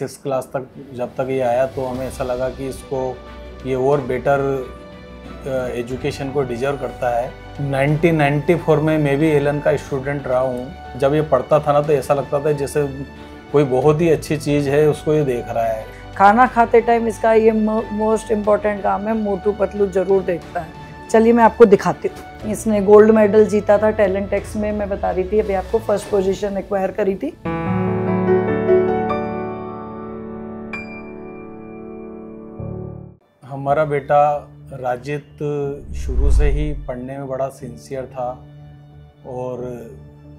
6 class तक जब तक ये आया तो हमें ऐसा लगा कि इसको ये और बेटर एजुकेशन को डिजर्व करता है। 1994 में मैं भी एलन का स्टूडेंट रहा हूँ। जब ये पढ़ता था ना तो ऐसा लगता था जैसे कोई बहुत ही अच्छी चीज़ है उसको ये देख रहा है। खाना खाते टाइम इसका ये मोस्ट इम्पॉर्टेंट काम है, मोटू पतलू जरूर देखता है। चलिए मैं आपको दिखाती हूँ। इसने गोल्ड मेडल जीता था टैलेंट एक्स में, मैं बता रही थी अभी आपको, फर्स्ट पोजीशन एक्वायर करी थी। हमारा बेटा राजित शुरू से ही पढ़ने में बड़ा सिंसियर था और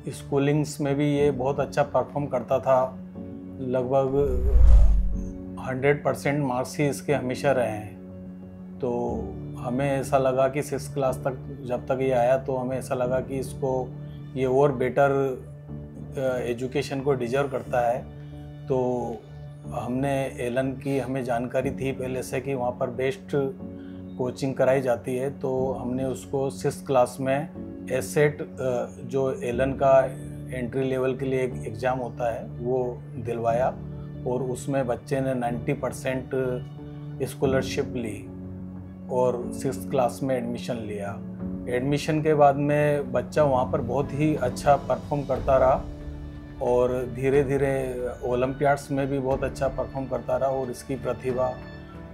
स्कूलिंग्स में भी ये बहुत अच्छा परफॉर्म करता था। लगभग 100% मार्क्स ही इसके हमेशा रहे हैं। तो हमें ऐसा लगा कि 6 क्लास तक जब तक ये आया तो हमें ऐसा लगा कि इसको ये और बेटर एजुकेशन को डिजर्व करता है। तो हमने एलन की हमें जानकारी थी पहले से कि वहाँ पर बेस्ट कोचिंग कराई जाती है, तो हमने उसको 6 क्लास में एसेट जो एलन का एंट्री लेवल के लिए एक एग्ज़ाम होता है वो दिलवाया और उसमें बच्चे ने 90% स्कॉलरशिप ली और 6th क्लास में एडमिशन लिया। एडमिशन के बाद में बच्चा वहाँ पर बहुत ही अच्छा परफॉर्म करता रहा और धीरे धीरे ओलंपियाड्स में भी बहुत अच्छा परफॉर्म करता रहा और इसकी प्रतिभा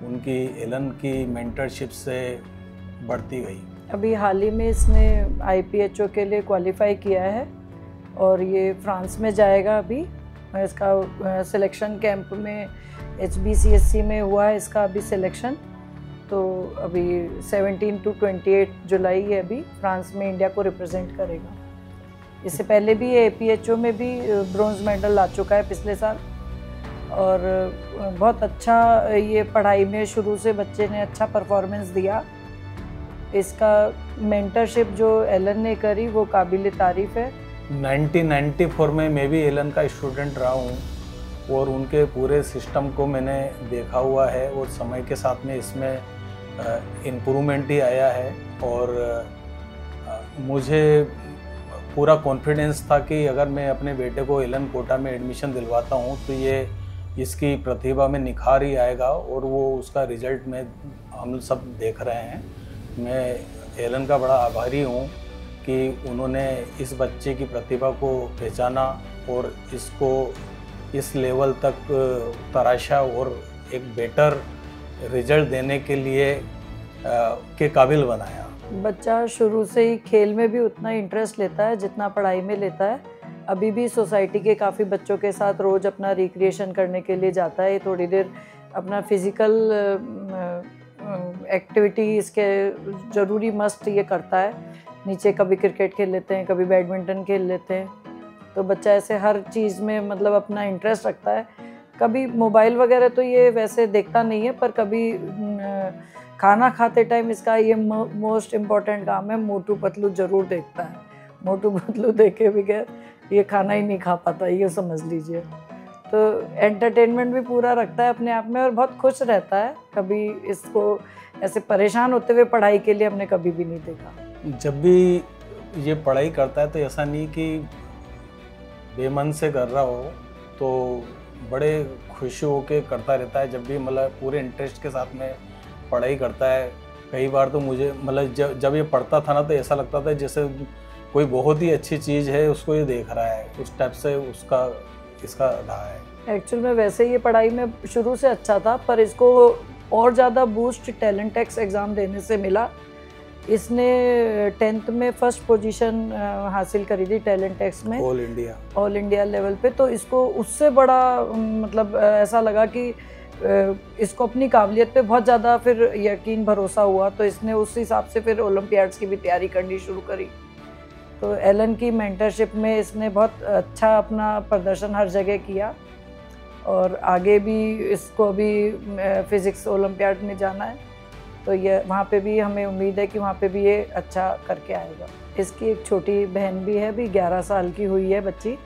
उनकी एलन की मेंटरशिप से बढ़ती गई। अभी हाल ही में इसने IPHO के लिए क्वालिफाई किया है और ये फ्रांस में जाएगा। अभी इसका सिलेक्शन कैंप में HBCSC में हुआ है इसका अभी सिलेक्शन। तो अभी 17 to 28 जुलाई है, अभी फ्रांस में इंडिया को रिप्रेजेंट करेगा। इससे पहले भी APHO में भी ब्रॉन्ज मेडल ला चुका है पिछले साल और बहुत अच्छा ये पढ़ाई में शुरू से बच्चे ने अच्छा परफॉर्मेंस दिया। इसका मेंटरशिप जो एलन ने करी वो काबिल तारीफ है। 1994 में मैं भी एलन का स्टूडेंट रहा हूँ और उनके पूरे सिस्टम को मैंने देखा हुआ है और समय के साथ में इसमें इम्प्रूवमेंट ही आया है और मुझे पूरा कॉन्फिडेंस था कि अगर मैं अपने बेटे को एलन कोटा में एडमिशन दिलवाता हूँ तो ये इसकी प्रतिभा में निखार ही आएगा और वो उसका रिजल्ट में हम सब देख रहे हैं। मैं एलन का बड़ा आभारी हूँ कि उन्होंने इस बच्चे की प्रतिभा को पहचाना और इसको इस लेवल तक तराशा और एक बेटर रिजल्ट देने के लिए के काबिल बनाया। बच्चा शुरू से ही खेल में भी उतना इंटरेस्ट लेता है जितना पढ़ाई में लेता है। अभी भी सोसाइटी के काफ़ी बच्चों के साथ रोज़ अपना रिक्रिएशन करने के लिए जाता है। थोड़ी देर अपना फिज़िकल एक्टिविटी इसके ज़रूरी मस्ट ये करता है। नीचे कभी क्रिकेट खेल लेते हैं, कभी बैडमिंटन खेल लेते हैं। तो बच्चा ऐसे हर चीज़ में मतलब अपना इंटरेस्ट रखता है। कभी मोबाइल वगैरह तो ये वैसे देखता नहीं है, पर कभी खाना खाते टाइम इसका ये मोस्ट इम्पॉर्टेंट काम है, मोटू पतलू ज़रूर देखता है। मोटू पतलू देखे बगैर ये खाना ही नहीं खा पाता, ये समझ लीजिए। तो एंटरटेनमेंट भी पूरा रखता है अपने आप में और बहुत खुश रहता है। कभी इसको ऐसे परेशान होते हुए पढ़ाई के लिए हमने कभी भी नहीं देखा। जब भी ये पढ़ाई करता है तो ऐसा नहीं कि बेमन से कर रहा हो, तो बड़े खुश होके करता रहता है। जब भी मतलब पूरे इंटरेस्ट के साथ में पढ़ाई करता है। कई बार तो मुझे मतलब जब ये पढ़ता था ना तो ऐसा लगता था जैसे कोई बहुत ही अच्छी चीज़ है उसको ये देख रहा है, उस टाइप से इसका रहा है। एक्चुअल में वैसे ये पढ़ाई में शुरू से अच्छा था, पर इसको और ज़्यादा बूस्ट टैलेंट एक्स एग्ज़ाम देने से मिला। इसने 10th में फर्स्ट पोजीशन हासिल करी थी टैलेंट एक्स में, ऑल इंडिया लेवल पे। तो इसको उससे बड़ा मतलब ऐसा लगा कि इसको अपनी काबिलियत पे बहुत ज़्यादा फिर यकीन भरोसा हुआ। तो इसने उस हिसाब से फिर ओलंपियाड्स की भी तैयारी करनी शुरू करी। तो एलन की मेंटरशिप में इसने बहुत अच्छा अपना प्रदर्शन हर जगह किया और आगे भी इसको अभी फिज़िक्स ओलंपियाड में जाना है। तो ये वहाँ पे भी हमें उम्मीद है कि वहाँ पे भी ये अच्छा करके आएगा। इसकी एक छोटी बहन भी है, अभी 11 साल की हुई है बच्ची।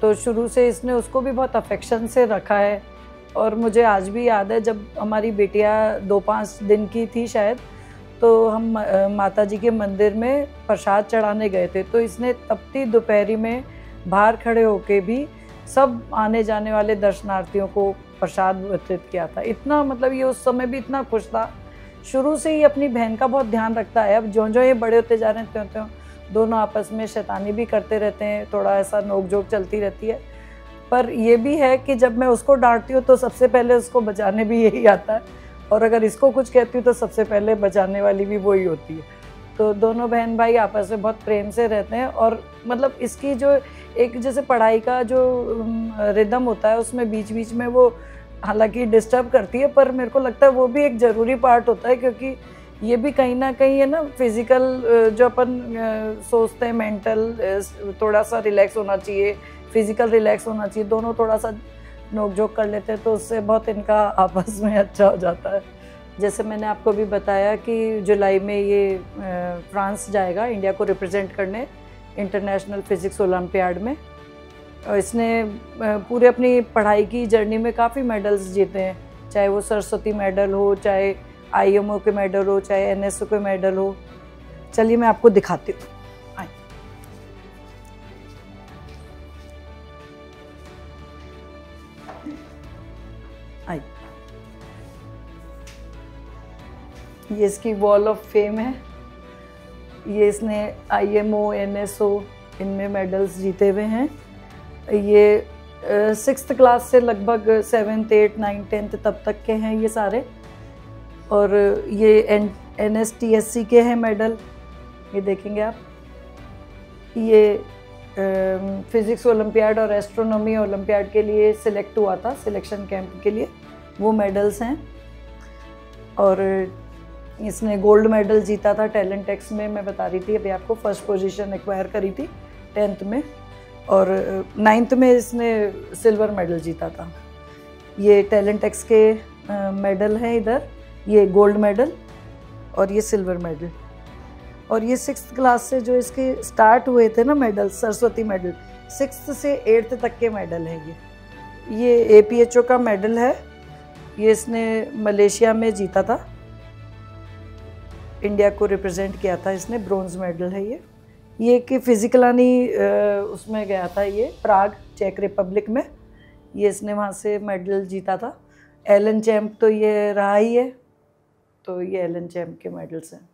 तो शुरू से इसने उसको भी बहुत अफेक्शन से रखा है और मुझे आज भी याद है जब हमारी बेटियाँ 2-5 दिन की थी शायद, तो हम माता जी के मंदिर में प्रसाद चढ़ाने गए थे। तो इसने तपती दोपहरी में बाहर खड़े होके भी सब आने जाने वाले दर्शनार्थियों को प्रसाद वितरित किया था। इतना मतलब ये उस समय भी इतना खुश था, शुरू से ही अपनी बहन का बहुत ध्यान रखता है। अब जो ये बड़े होते जा रहे हैं त्यों दोनों आपस में शैतानी भी करते रहते हैं, थोड़ा ऐसा नोक-झोंक चलती रहती है। पर ये भी है कि जब मैं उसको डांटती हूँ तो सबसे पहले उसको बचाने भी यही आता है, और अगर इसको कुछ कहती हूँ तो सबसे पहले बचाने वाली भी वही होती है। तो दोनों बहन भाई आपस में बहुत प्रेम से रहते हैं। और मतलब इसकी जो एक जैसे पढ़ाई का जो रिदम होता है उसमें बीच बीच में वो हालांकि डिस्टर्ब करती है, पर मेरे को लगता है वो भी एक ज़रूरी पार्ट होता है, क्योंकि ये भी कहीं ना कहीं है ना फिज़िकल जो अपन सोचते हैं मेंटल थोड़ा सा रिलैक्स होना चाहिए, फिज़िकल रिलैक्स होना चाहिए, दोनों थोड़ा सा नोक-झोंक कर लेते हैं तो उससे बहुत इनका आपस में अच्छा हो जाता है। जैसे मैंने आपको भी बताया कि जुलाई में ये फ्रांस जाएगा इंडिया को रिप्रेजेंट करने इंटरनेशनल फिज़िक्स ओलंपियाड में। और इसने पूरे अपनी पढ़ाई की जर्नी में काफ़ी मेडल्स जीते हैं, चाहे वो सरस्वती मेडल हो, चाहे IMO के मेडल हो, चाहे NSO के मेडल हो। चलिए मैं आपको दिखाती हूँ। ये इसकी वॉल ऑफ फेम है। ये इसने IMO, NSO इनमें मेडल्स जीते हुए हैं। ये 6th क्लास से लगभग 7th, 8th, 9th, 10th तब तक के हैं ये सारे। और ये NSTSC के हैं मेडल, ये देखेंगे आप। ये फिज़िक्स ओलंपियाड और एस्ट्रोनॉमी ओलंपियाड के लिए सिलेक्ट हुआ था, सिलेक्शन कैंप के लिए, वो मेडल्स हैं। और इसने गोल्ड मेडल जीता था टैलेंट एक्स में, मैं बता रही थी अभी आपको, फर्स्ट पोजीशन एक्वायर करी थी 10th में। और 9th में इसने सिल्वर मेडल जीता था। ये टैलेंट एक्स के मेडल हैं इधर, ये गोल्ड मेडल और ये सिल्वर मेडल। और ये 6th क्लास से जो इसके स्टार्ट हुए थे ना मेडल, सरस्वती मेडल, 6th से 8th तक के मेडल हैं ये APHO का मेडल है। ये इसने मलेशिया में जीता था, इंडिया को रिप्रेजेंट किया था इसने, ब्रोंज मेडल है ये कि फिजिकलानी उसमें गया था, ये प्राग चेक रिपब्लिक में, ये इसने वहाँ से मेडल जीता था। एलन चैम्प तो ये रहा ही है, तो ये एलन चैम्प के मेडल्स हैं।